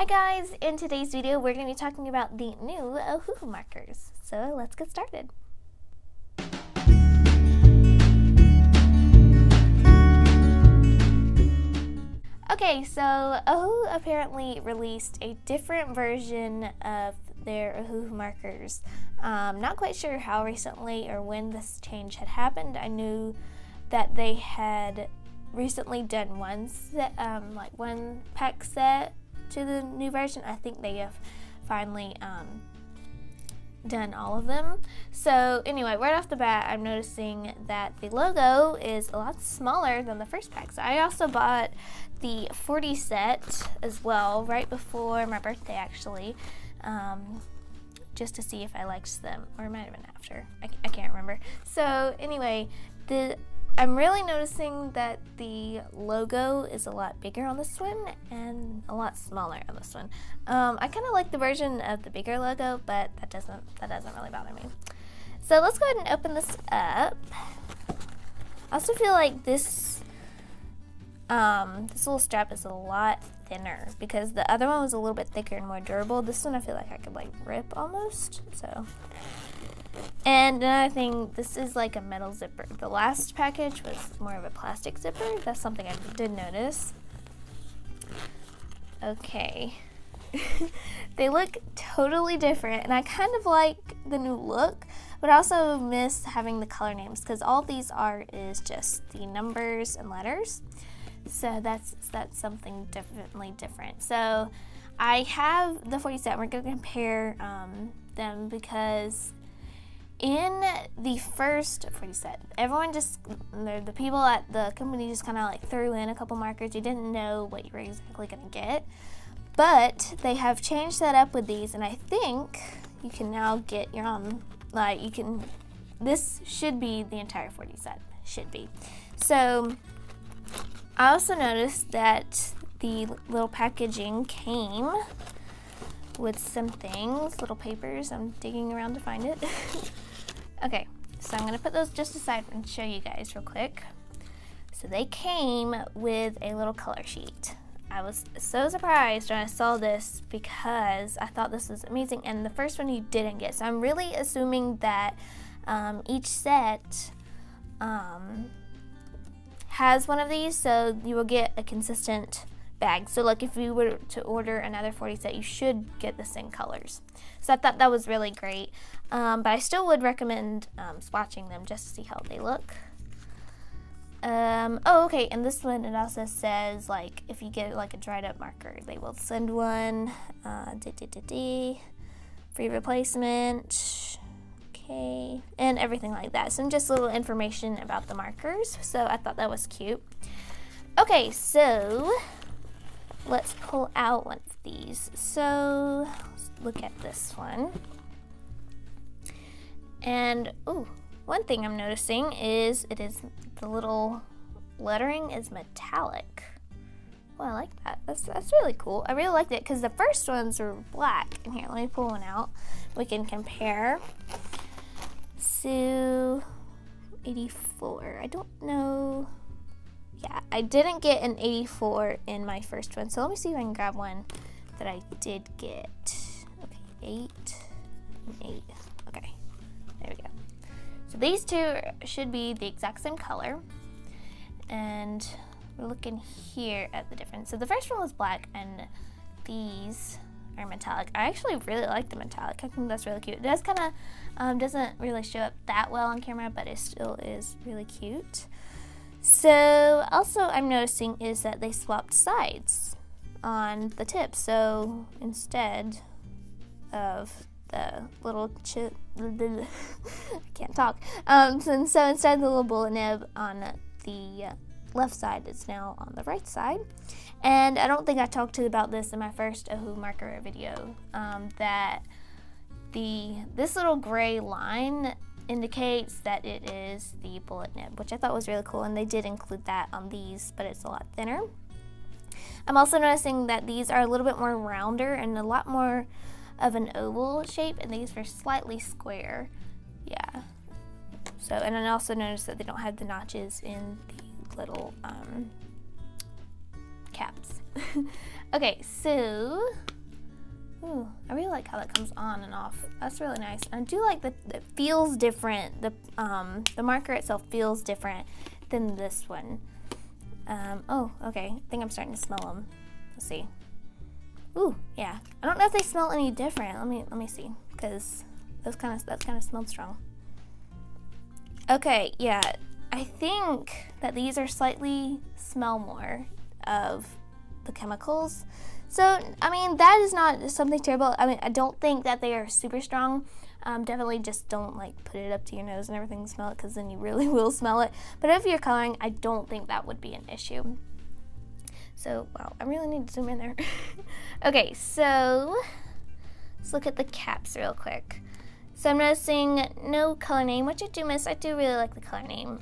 guys, in today's video we're going to be talking about the new Ohuhu markers. So let's get started. Okay, so Ohuhu apparently released a different version of their Ohuhu markers. Not quite sure how recently or when this change had happened. I knew that they had recently done one pack set to the new version. I think they have finally done all of them. So anyway, right off the bat, I'm noticing that the logo is a lot smaller than the first pack. So I also bought the 40 set as well right before my birthday, actually, just to see if I liked them, or it might have been after. I can't remember. So anyway, I'm really noticing that the logo is a lot bigger on this one and a lot smaller on this one. I kind of like the version of the bigger logo, but that doesn't really bother me. So let's go ahead and open this up. I also feel like this little strap is a lot thinner because the other one was a little bit thicker and more durable. This one I feel like I could like rip almost. And another thing, this is like a metal zipper. The last package was more of a plastic zipper. That's something I did notice. Okay. They look totally different, and I kind of like the new look, but I also miss having the color names because all these is just the numbers and letters. So that's something definitely different. So I have the 40 set. We're going to compare them because in the first 40 set, everyone the people at the company just kind of like threw in a couple markers. You didn't know what you were exactly going to get. But they have changed that up with these, and I think you can now get your own, this should be the entire 40 set, should be. So I also noticed that the little packaging came with some things, little papers. I'm digging around to find it. Okay, so I'm gonna put those just aside and show you guys real quick. So they came with a little color sheet. I was so surprised when I saw this because I thought this was amazing, and the first one you didn't get. So I'm really assuming that each set has one of these, so you will get a consistent bag. So like if you were to order another 40 set, you should get the same colors. So I thought that was really great, but I still would recommend swatching them just to see how they look. Oh, okay, and this one, it also says like if you get like a dried up marker, they will send one, free replacement, okay, and everything like that. Some just little information about the markers, so I thought that was cute. Okay, so let's pull out one of these. So let's look at this one. And ooh, one thing I'm noticing is the little lettering is metallic. Well, I like that. That's really cool. I really liked it because the first ones were black. And here, let me pull one out. We can compare. So 84. I don't know. Yeah, I didn't get an 84 in my first one, so let me see if I can grab one that I did get. Okay, 8 and 8. Okay, there we go. So these two should be the exact same color, and we're looking here at the difference. So the first one was black, and these are metallic. I actually really like the metallic. I think that's really cute. It does kind of doesn't really show up that well on camera, but it still is really cute. So also I'm noticing is that they swapped sides on the tip. So instead of the little I can't talk. So instead of the little bullet nib on the left side, it's now on the right side. And I don't think I talked about this in my first Ohuhu marker video, that this little gray line indicates that it is the bullet nib, which I thought was really cool, and they did include that on these, but it's a lot thinner. I'm also noticing that these are a little bit more rounder and a lot more of an oval shape, and these are slightly square. Yeah. So, and I also noticed that they don't have the notches in the little caps. Okay, so Ooh, I really like how that comes on and off. That's really nice. And I do like that it feels different. The marker itself feels different than this one. Oh, okay. I think I'm starting to smell them. Let's see. Ooh, yeah. I don't know if they smell any different. Let me see, because that's kind of smelled strong. Okay, yeah. I think that these are slightly smell more of the chemicals. So, I mean, that is not something terrible. I mean, I don't think that they are super strong. Definitely just don't like put it up to your nose and everything and smell it, because then you really will smell it. But if you're coloring, I don't think that would be an issue. So, wow, I really need to zoom in there. Okay, so let's look at the caps real quick. So I'm noticing no color name, which I do miss. I do really like the color name.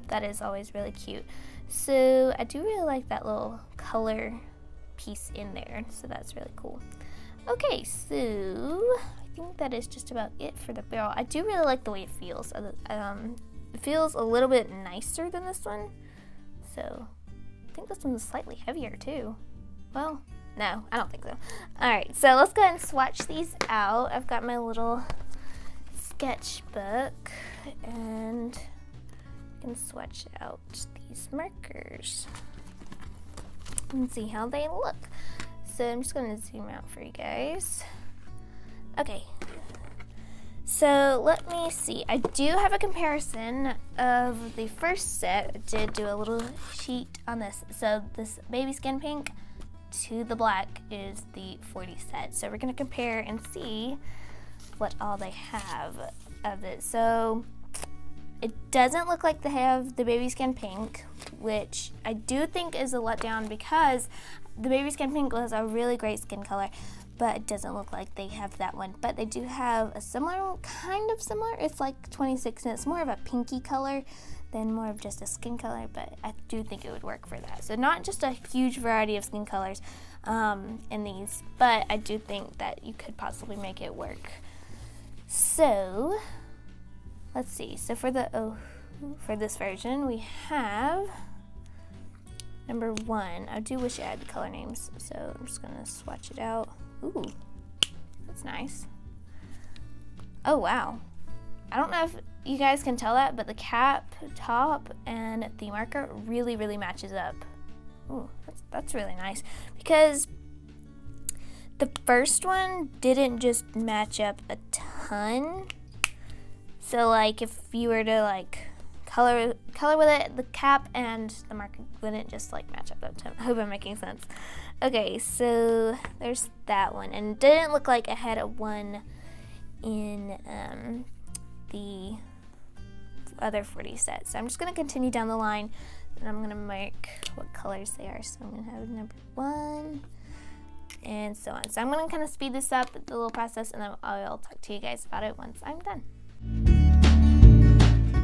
That is always really cute. So I do really like that little color piece in there. So that's really cool. Okay, so I think that is just about it for the barrel. I do really like the way it feels. It feels a little bit nicer than this one. So I think this one's slightly heavier too. Well, no, I don't think so. All right, so let's go ahead and swatch these out. I've got my little sketchbook, and I can swatch out these markers and see how they look. So I'm just going to zoom out for you guys. Okay, so let me see. I do have a comparison of the first set. I did do a little sheet on this. So this baby skin pink to the black is the 40 set. So we're going to compare and see what all they have of it. So it doesn't look like they have the baby skin pink, which I do think is a letdown, because the baby skin pink was a really great skin color, but it doesn't look like they have that one. But they do have a similar, kind of similar. It's like 26 and it's more of a pinky color than more of just a skin color, but I do think it would work for that. So not just a huge variety of skin colors in these, but I do think that you could possibly make it work. So let's see. So for this version, we have number 1. I do wish it had the color names, so I'm just gonna swatch it out. Ooh, that's nice. Oh wow. I don't know if you guys can tell that, but the cap, top, and the marker really matches up. Ooh, that's really nice, because the first one didn't just match up a ton. So like if you were to like color with it, the cap and the marker wouldn't just like match up that ton. I hope I'm making sense. Okay, so there's that one, and it didn't look like I had a one in the other 40 sets. So I'm just gonna continue down the line, and I'm gonna mark what colors they are. So I'm gonna have number 1, and so on. So I'm gonna kind of speed this up, the little process, and then I'll talk to you guys about it once I'm done.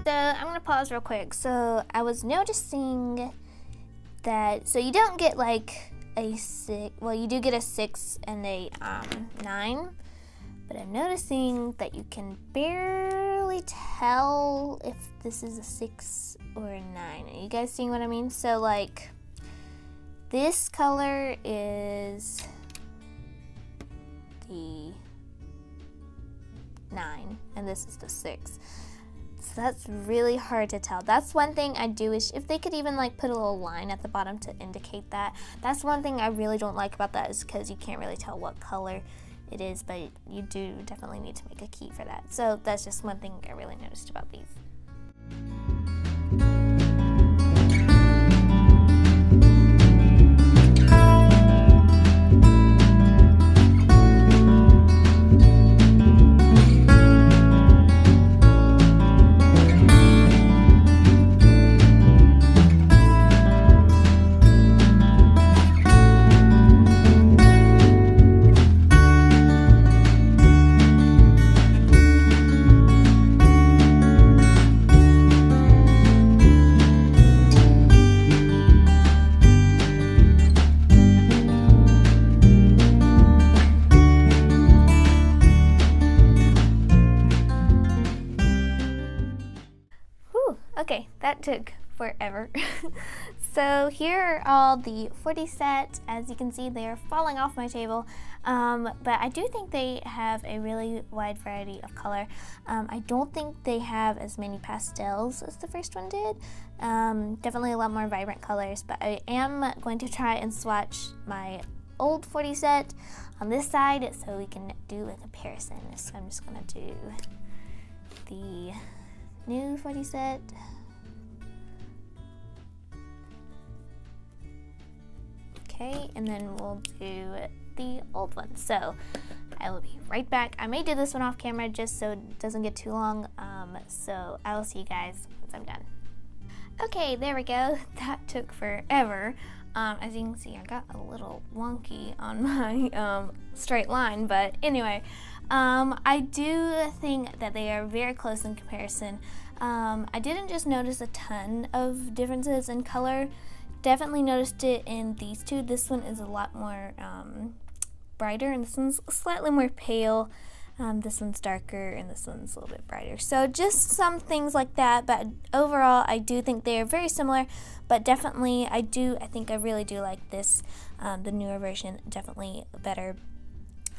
So I'm gonna pause real quick. So I was noticing that, so you don't get like a 6, well you do get a 6 and a 9, but I'm noticing that you can barely tell if this is a 6 or a 9. Are you guys seeing what I mean? So like this color is the 9 and this is the 6. So that's really hard to tell. That's one thing I do wish, if they could even like put a little line at the bottom to indicate that. That's one thing I really don't like about that, is because you can't really tell what color it is, but you do definitely need to make a key for that. So that's just one thing I really noticed about these. Okay, that took forever. So here are all the 40 sets. As you can see, they are falling off my table, but I do think they have a really wide variety of color. I don't think they have as many pastels as the first one did. Definitely a lot more vibrant colors, but I am going to try and swatch my old 40 set on this side so we can do a comparison. So I'm just gonna do the new 40 set. Okay, and then we'll do the old one. So I will be right back. I may do this one off camera just so it doesn't get too long. So I will see you guys once I'm done. Okay, there we go. That took forever. As you can see, I got a little wonky on my straight line, but anyway, I do think that they are very close in comparison. I didn't just notice a ton of differences in color. Definitely noticed it in these two. This one is a lot more brighter, and this one's slightly more pale. This one's darker, and this one's a little bit brighter. So just some things like that, but overall, I do think they are very similar, but definitely, I think I really do like this, the newer version, definitely better.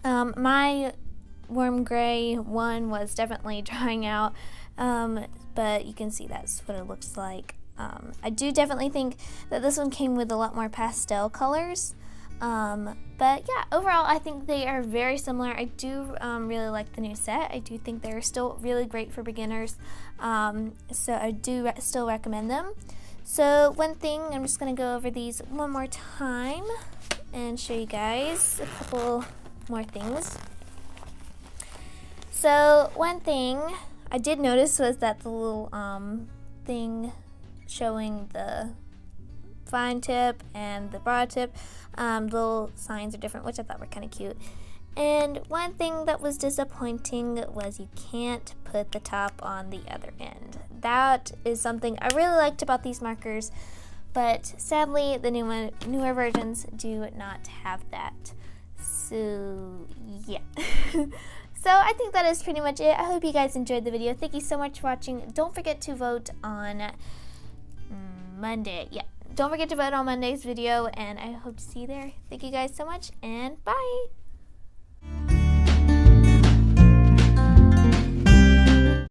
My warm gray one was definitely drying out, but you can see that's what it looks like. I do definitely think that this one came with a lot more pastel colors, but yeah, overall I think they are very similar. I do really like the new set. I do think they're still really great for beginners, so I do still recommend them. So one thing, I'm just going to go over these one more time and show you guys a couple more things. So one thing I did notice was that the little thing showing the fine tip and the broad tip, little signs are different, which I thought were kind of cute. And one thing that was disappointing was you can't put the top on the other end. That is something I really liked about these markers, but sadly the newer versions do not have that. So yeah. So I think that is pretty much it. I hope you guys enjoyed the video. Thank you so much for watching. Don't forget to vote on Monday. Yeah, don't forget to vote on Monday's video, and I hope to see you there. Thank you guys so much, and bye.